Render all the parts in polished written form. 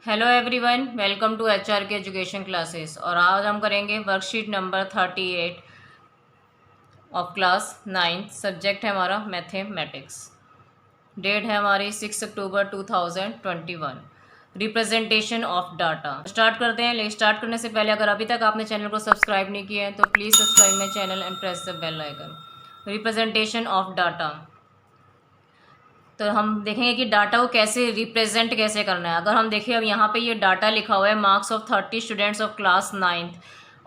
Hello everyone, welcome to HR के education classes. और आज हम करेंगे worksheet number 38 of class 9। Subject है हमारा मैथमेटिक्स। डेट है हमारी 6 October 2021। Representation of data. Start करते हैं, लेकिन स्टार्ट करने से पहले अगर अभी तक आपने चैनल को सब्सक्राइब नहीं किया है तो please subscribe my channel and press the bell icon. Representation of data, तो हम देखेंगे कि डाटा को कैसे रिप्रेजेंट कैसे करना है। अगर हम देखें, अब यहाँ पे ये डाटा लिखा हुआ है, marks of 30 students of class 9th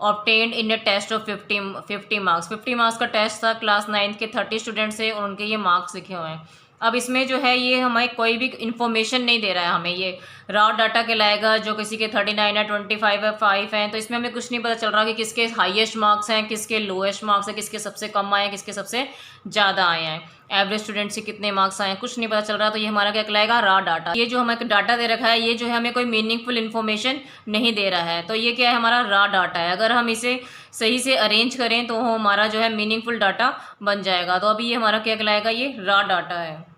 obtained in a test of 50 marks. 50 marks का टेस्ट था, क्लास 9th के 30 स्टूडेंट्स से, और उनके ये मार्क्स लिखे हुए हैं। अब इसमें जो है ये हमें कोई भी इन्फॉर्मेशन नहीं दे रहा है, हमें ये रॉ डाटा कहलाएगा। जो किसी के 39 है, 25 है, 5 हैं, तो इसमें हमें कुछ नहीं पता चल रहा कि किसके हाईएस्ट मार्क्स हैं, किसके लोएस्ट मार्क्स हैं, किसके सबसे कम आए हैं, किसके सबसे ज़्यादा आए हैं, एवरेज स्टूडेंट से कितने मार्क्स आए हैं, कुछ नहीं पता चल रहा। तो ये हमारा क्या कहलाएगा, रॉ डाटा। ये जो हमें डाटा दे रखा है, ये जो है हमें कोई मीनिंगफुल इन्फॉर्मेशन नहीं दे रहा है, तो ये क्या है, हमारा रॉ डाटा है। अगर हम इसे सही से अरेंज करें तो हमारा जो है मीनिंगफुल डाटा बन जाएगा। तो अभी ये हमारा क्या कहलाएगा, ये रॉ डाटा है।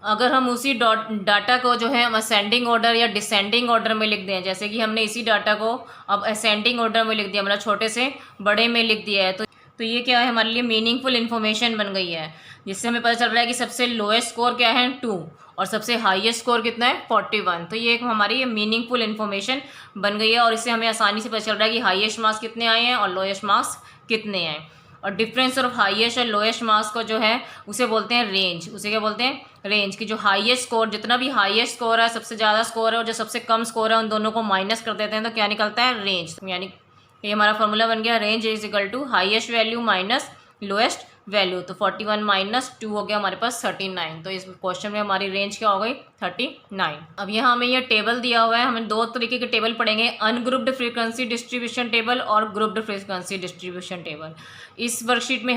अगर हम उसी डाटा को जो है हम असेंडिंग ऑर्डर या डिसेंडिंग ऑर्डर में लिख दें, जैसे कि हमने इसी डाटा को अब असेंडिंग ऑर्डर में लिख दिया, मतलब छोटे से बड़े में लिख दिया है, तो ये क्या है, हमारे लिए मीनिंगफुल इन्फॉर्मेशन बन गई है, जिससे हमें पता चल रहा है कि सबसे लोएस्ट स्कोर क्या है, 2, और सबसे हाईएस्ट स्कोर कितना है, 41। तो ये एक हमारी मीनिंगफुल इन्फॉर्मेशन बन गई है, और इससे हमें आसानी से पता चल रहा है कि हाईएस्ट मार्क्स कितने आए हैं और लोएस्ट मार्क्स कितने हैं। और डिफरेंस ऑफ हाईएस्ट और लोएस्ट मार्क्स को जो है उसे बोलते हैं रेंज। उसे क्या बोलते हैं, रेंज। की जो हाईएस्ट स्कोर, जितना भी हाईएस्ट स्कोर है, सबसे ज़्यादा स्कोर है, और जो सबसे कम स्कोर है, उन दोनों को माइनस कर देते हैं, तो क्या निकलता है, रेंज। यानी ये हमारा फॉर्मूला बन गया, range is equal to highest value minus lowest value. तो 41 माइनस 2 हो गया हमारे पास 39। तो इस क्वेश्चन में हमारी रेंज क्या हो गई, 39। अब यहाँ हमें ये टेबल दिया हुआ है, हमें दो तरीके के टेबल पढ़ेंगे, अनग्रुप्ड फ्रीक्वेंसी डिस्ट्रीब्यूशन टेबल और ग्रुप्ड फ्रीक्वेंसी डिस्ट्रीब्यूशन टेबल। इस वर्कशीट में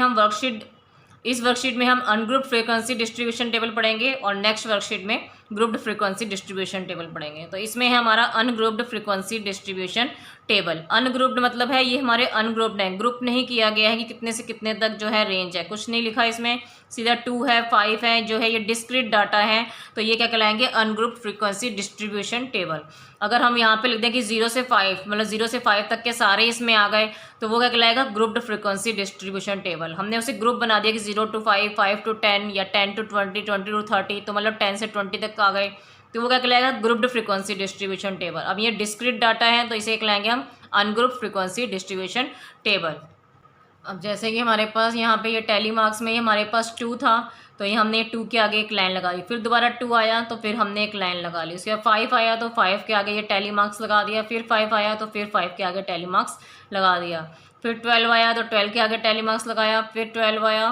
हम अनग्रुप्ड फ्रीक्वेंसी डिस्ट्रीब्यूशन टेबल पढ़ेंगे, और नेक्स्ट वर्कशीट में ग्रुप्ड फ्रीक्वेंसी डिस्ट्रीब्यूशन टेबल पढ़ेंगे। तो इसमें है हमारा ungrouped frequency distribution table. Ungrouped मतलब है ये हमारे अनग्रुप्ड है, ग्रुप नहीं किया गया है कि कितने से कितने तक जो है रेंज है, कुछ नहीं लिखा इसमें, सीधा 2 है, 5 है, जो है ये डिस्क्रीट डाटा है। तो ये क्या कहलाएंगे, अनग्रुप्ड फ्रीक्वेंसी डिस्ट्रीब्यूशन टेबल। अगर हम यहाँ पे लिख दें कि 0 से 5, मतलब 0 से 5 तक के सारे इसमें आ गए, तो वो क्या कहलाएगा, ग्रुप्ड फ्रीक्वेंसी डिस्ट्रीब्यूशन टेबल। हमने उसे ग्रुप बना दिया कि 0 to 5, 5 to 10, या 10 to 20, 20 to 30, तो मतलब 10 से 20 तक आ गए, तो वो क्या कहलाएगा, ग्रुप्ड फ्रीक्वेंसी डिस्ट्रीब्यूशन टेबल। अब ये डिस्क्रीट डाटा है, तो इसे कहलाएंगे हम अनग्रुप्ड फ्रीक्वेंसी डिस्ट्रीब्यूशन टेबल। अब जैसे कि हमारे पास यहाँ पे ये टैली मार्क्स में हमारे पास 2 था, तो ये हमने 2 के आगे एक लाइन लगा दी, फिर दोबारा 2 आया तो फिर हमने एक लाइन लगा ली, उसके बाद 5 आया तो 5 के आगे ये टैली मार्क्स लगा दिया, फिर 5 आया तो फिर 5 के आगे टैली मार्क्स लगा दिया, फिर 12 आया तो 12 के आगे टैली मार्क्स लगाया, फिर 12 आया,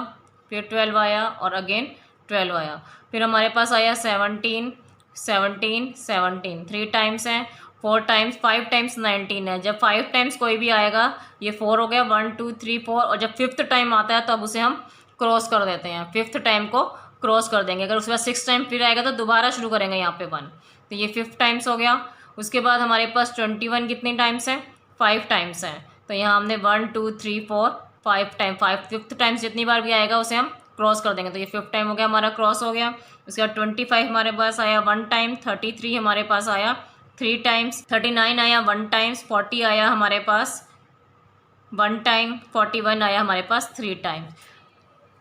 फिर 12 आया, और अगेन 12 आया। फिर हमारे पास आया 17, 17, 17, 3 टाइम्स है, 4 टाइम्स, 5 टाइम्स 19 है। जब 5 टाइम्स कोई भी आएगा, ये 4 हो गया, 1 2 3 4, और जब 5th टाइम आता है तो अब उसे हम क्रॉस कर देते हैं, 5th टाइम को क्रॉस कर देंगे। अगर उसके बाद 6 टाइम फिर आएगा तो दोबारा शुरू करेंगे यहाँ पे 1, तो ये 5th टाइम्स हो गया। उसके बाद हमारे पास 21 कितनी टाइम्स है, 5 टाइम्स है, तो यहाँ हमने 1 2 3 4 5 टाइम, 5th टाइम्स जितनी बार भी आएगा उसे हम क्रॉस कर देंगे, तो ये 5th टाइम हो गया, हमारा क्रॉस हो गया। उसके बाद 25 हमारे पास आया 1 टाइम, 33 हमारे पास आया 3 टाइम्स, 39 आया 1 टाइम्स, 40 आया हमारे पास 1 टाइम, 41 आया हमारे पास 3 टाइम्स।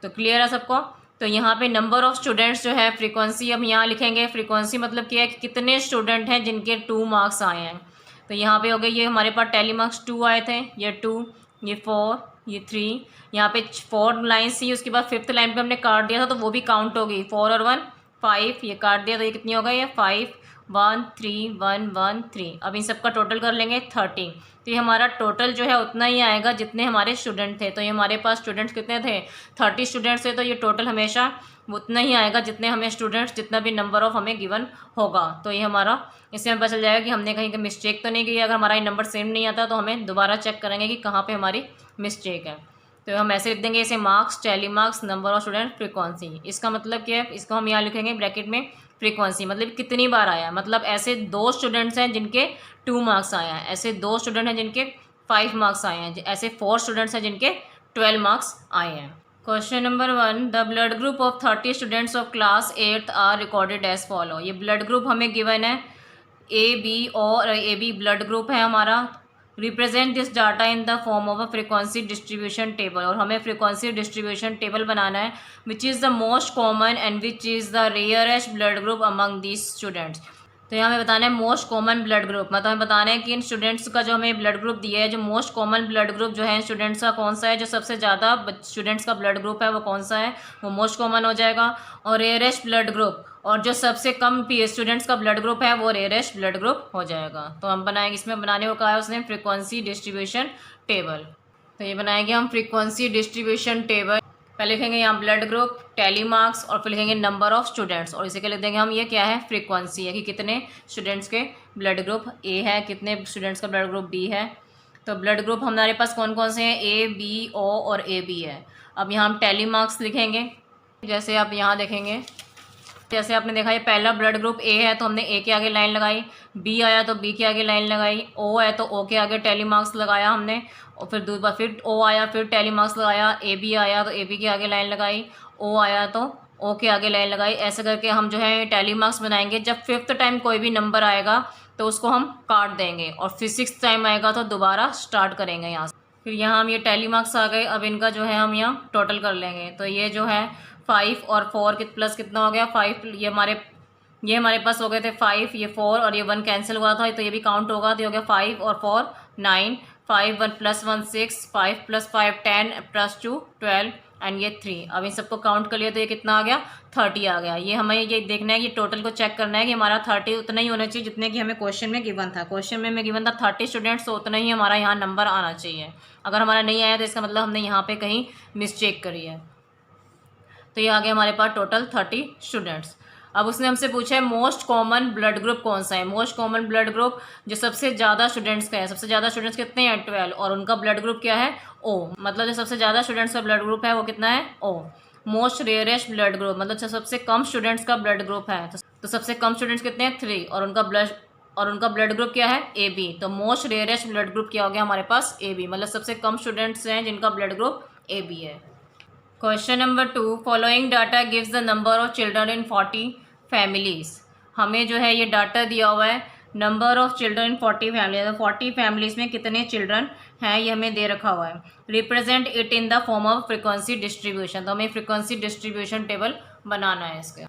तो क्लियर है सबको। तो यहाँ पे नंबर ऑफ स्टूडेंट्स जो है, फ्रीक्वेंसी हम यहाँ लिखेंगे, फ्रीक्वेंसी मतलब क्या है कि कितने स्टूडेंट हैं जिनके 2 मार्क्स आए हैं। तो यहाँ पे हो गए, ये हमारे पास टैली मार्क्स 2 आए थे, ये 2, ये 4, ये 3, यहाँ पे 4 लाइन्स थी, उसके बाद 5th लाइन पे हमने काट दिया था, तो वो भी काउंट हो गई, 4 और 1 5, ये काट दिया, तो ये कितनी हो गई, ये 5 1 3 1 1 3। अब इन सब का टोटल कर लेंगे 30, तो ये हमारा टोटल जो है उतना ही आएगा जितने हमारे स्टूडेंट थे। तो ये हमारे पास स्टूडेंट्स कितने थे, 30 स्टूडेंट्स थे, तो ये टोटल हमेशा उतना ही आएगा जितने हमें स्टूडेंट्स, जितना भी नंबर ऑफ हमें गिवन होगा। तो ये हमारा, इससे हमें पता चल जाएगा कि हमने कहीं का मिस्टेक तो नहीं की। अगर हमारा ये नंबर सेम नहीं आता तो हमें दोबारा चेक करेंगे कि कहाँ पर हमारी मिस्टेक है। तो हम ऐसे लिख देंगे, इसे marks, tally marks, number of student, frequency. इसका मतलब क्या है, इसको हम यहाँ लिखेंगे ब्रैकेट में, फ्रीक्वेंसी मतलब कितनी बार आया, मतलब ऐसे 2 स्टूडेंट्स हैं जिनके 2 मार्क्स आए हैं, ऐसे 2 स्टूडेंट हैं जिनके 5 मार्क्स आए हैं, ऐसे 4 स्टूडेंट्स हैं जिनके 12 मार्क्स आए हैं। Question number 1, the blood group of 30 students of class 8th are recorded as follow. ये ब्लड ग्रुप हमें गिवन है, ए बी और ए बी ब्लड ग्रुप है हमारा। Represent this data in the form of a frequency distribution table, और हमें frequency distribution table बनाना है which is the most common and which is the rarest blood group among these students. तो यहाँ हमें बताना है मोस्ट कॉमन ब्लड ग्रुप, मतलब हमें बताना है कि इन स्टूडेंट्स का जो हमें ब्लड ग्रुप दिया है, जो मोस्ट कॉमन ब्लड ग्रुप जो है स्टूडेंट्स का कौन सा है, जो सबसे ज़्यादा स्टूडेंट्स का ब्लड ग्रुप है वो कौन सा है, वो मोस्ट कॉमन हो जाएगा। और रेयरेस्ट ब्लड ग्रुप, और जो सबसे कम स्टूडेंट्स का ब्लड ग्रुप है वो रेयरेस्ट ब्लड ग्रुप हो जाएगा। तो हम बनाएंगे, इसमें बनाने को कहा है उसने फ्रीक्वेंसी डिस्ट्रीब्यूशन टेबल। तो ये बनाएंगे हम फ्रीक्वेंसी डिस्ट्रीब्यूशन टेबल। पहले लिखेंगे यहाँ ब्लड ग्रुप, टैली मार्क्स, और फिर लिखेंगे नंबर ऑफ स्टूडेंट्स, और इसी के लिख देंगे हम ये क्या है, फ्रीक्वेंसी है कि कितने स्टूडेंट्स के ब्लड ग्रुप ए है, कितने स्टूडेंट्स का ब्लड ग्रुप बी है। तो ब्लड ग्रुप हमारे पास कौन कौन से हैं, ए बी ओ और ए बी है। अब यहाँ हम टैली मार्क्स लिखेंगे, जैसे आप यहाँ देखेंगे, जैसे आपने देखा ये पहला ब्लड ग्रुप ए है तो हमने ए के आगे लाइन लगाई, बी आया तो बी के आगे लाइन लगाई, ओ है तो ओ के आगे टैली मार्क्स लगाया हमने, और फिर दूसरा फिर ओ आया फिर टैली मार्क्स लगाया, ए बी आया तो ए बी के आगे लाइन लगाई, ओ आया तो ओ के आगे लाइन लगाई। ऐसे करके हम जो है टैली मार्क्स बनाएंगे। जब 5th टाइम कोई भी नंबर आएगा तो उसको हम काट देंगे, और फिर 6th टाइम आएगा तो दोबारा स्टार्ट करेंगे यहाँ से। फिर यहाँ हम ये टैली मार्क्स आ गए। अब इनका जो है हम यहाँ टोटल कर लेंगे। तो ये जो है 5 और 4 प्लस कितना हो गया 5, ये हमारे पास हो गए थे 5, ये 4 और ये 1 कैंसिल हुआ था तो ये भी काउंट होगा। तो ये हो गया 5 और 4 9, 5 1 प्लस 1 6, 5 प्लस 5 10 प्लस 2 12 एंड ये 3। अब इन सबको काउंट कर लिया तो ये कितना आ गया 30 आ गया। ये हमें ये देखना है कि टोटल को चेक करना है कि हमारा 30 उतना ही होना चाहिए जितने कि हमें क्वेश्चन में गिवन था। क्वेश्चन में गिवन था 30 स्टूडेंट्स, तो उतना ही हमारा यहाँ नंबर आना चाहिए। अगर हमारा नहीं आया तो इसका मतलब हमने यहाँ पे कहीं मिस्टेक करी है। तो ये आ गया हमारे पास टोटल 30 स्टूडेंट्स। अब उसने हमसे पूछा है मोस्ट कॉमन ब्लड ग्रुप कौन सा है। मोस्ट कॉमन ब्लड ग्रुप जो सबसे ज़्यादा स्टूडेंट्स का है, सबसे ज़्यादा स्टूडेंट्स कितने हैं 12, और उनका ब्लड ग्रुप क्या है ओ, मतलब जो सबसे ज़्यादा स्टूडेंट्स का ब्लड ग्रुप है वो कितना है ओ। मोस्ट रेयरेस्ट ब्लड ग्रुप मतलब जो सबसे कम स्टूडेंट्स का ब्लड ग्रुप है, तो सबसे कम स्टूडेंट्स कितने हैं 3, और उनका ब्लड ग्रुप क्या है ए बी। तो मोस्ट रेयरेस्ट ब्लड ग्रुप क्या हो गया हमारे पास ए बी, मतलब सबसे कम स्टूडेंट्स हैं जिनका ब्लड ग्रुप ए बी है। Question number 2, following data gives the number of children in 40 families. हमें जो है ये डाटा दिया हुआ है number of children in 40 families, 40 families में कितने चिल्ड्रन हैं ये हमें दे रखा हुआ है। Represent it in the form of frequency distribution, तो हमें फ्रीक्वेंसी डिस्ट्रीब्यूशन टेबल बनाना है इसका।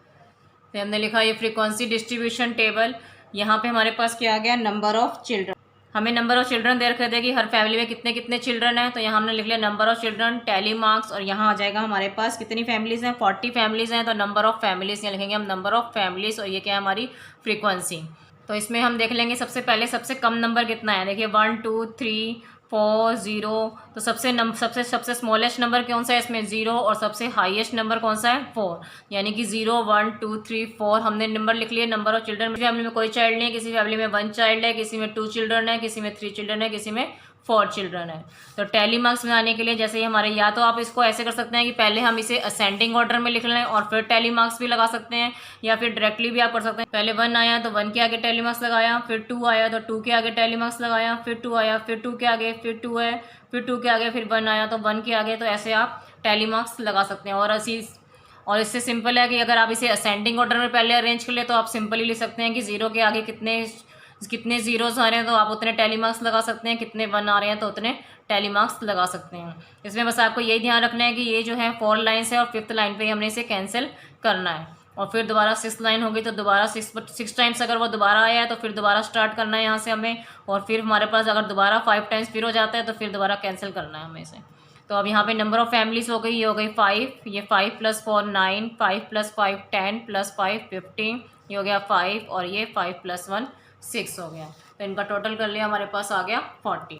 तो हमने लिखा ये फ्रीक्वेंसी डिस्ट्रीब्यूशन टेबल। यहाँ पे हमारे पास क्या आ गया नंबर ऑफ चिल्ड्रन, हमें नंबर ऑफ चिल्ड्रन दे रखे थे कि हर फैमिली में कितने कितने चिल्ड्रन हैं। तो यहाँ हमने लिख लिया number of children tally marks, और यहाँ आ जाएगा हमारे पास कितनी फैमिलीज़ हैं 40 फैमिलीज़ हैं। तो नंबर ऑफ फैमिलीज़ यहाँ लिखेंगे हम नंबर ऑफ फैमिलीज़, और ये क्या है हमारी फ्रीक्वेंसी। तो इसमें हम देख लेंगे सबसे पहले सबसे कम नंबर कितना है। देखिए 1 2 3 4 0, तो सबसे स्मॉलेस्ट नंबर कौन सा है इसमें 0, और सबसे हाईएस्ट नंबर कौन सा है 4, यानी कि 0 1 2 3 4 हमने नंबर लिख लिए। नंबर ऑफ चिल्ड्रन, फैमिली में कोई चाइल्ड नहीं है, किसी फैमिली में 1 चाइल्ड है, किसी में 2 चिल्ड्रन है, किसी में 3 चिल्ड्रन है, किसी में 4 चिल्ड्रन है। तो टैली मार्क्स बनाने के लिए जैसे ही हमारे, या तो आप इसको ऐसे कर सकते हैं कि पहले हम इसे असेंडिंग ऑर्डर में लिख लें और फिर टैली मार्क्स भी लगा सकते हैं, या फिर डायरेक्टली भी आप कर सकते हैं। पहले 1 आया तो 1 के आगे टैली मार्क्स लगाया, फिर 2 आया तो 2 के आगे टैली मार्क्स लगाया, फिर 2 आया फिर 2 के आगे, फिर 2 है फिर 2 के आगे, फिर 1 आया तो 1 के आगे। तो ऐसे आप टैली मार्क्स लगा सकते हैं। और इससे सिंपल है कि अगर आप इसे असेंडिंग ऑर्डर में पहले अरेंज कर ले तो आप सिंपली लिख सकते हैं कि 0 के आगे कितने जीरोस आ रहे हैं तो आप उतने टैली मार्क्स लगा सकते हैं, कितने 1 आ रहे हैं तो उतने टैली मार्क्स लगा सकते हैं। इसमें बस आपको यही ध्यान रखना है कि ये जो है 4 लाइन्स है और 5th लाइन पे हमने इसे कैंसिल करना है, और फिर दोबारा 6th लाइन होगी तो दोबारा 6 टाइम्स अगर वो दोबारा आया है तो फिर दोबारा स्टार्ट करना है यहाँ से हमें, और फिर हमारे पास अगर दोबारा 5 टाइम्स फिर हो जाता है तो फिर दोबारा कैंसिल करना है हमें इसे। तो अब यहाँ पे नंबर ऑफ फैमिलीज हो गई, ये हो गई 5, ये 5 + 4 9, 5 + 5 10 + 5 15, ये हो गया 5, और ये 5 + 1 6 हो गया। तो इनका टोटल कर लिया, हमारे पास आ गया 40।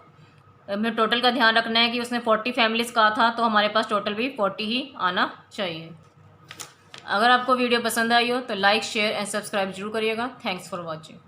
हमें टोटल का ध्यान रखना है कि उसने 40 फैमिलीज़ कहा था तो हमारे पास टोटल भी 40 ही आना चाहिए। अगर आपको वीडियो पसंद आई हो तो लाइक शेयर एंड सब्सक्राइब जरूर करिएगा। Thanks for watching.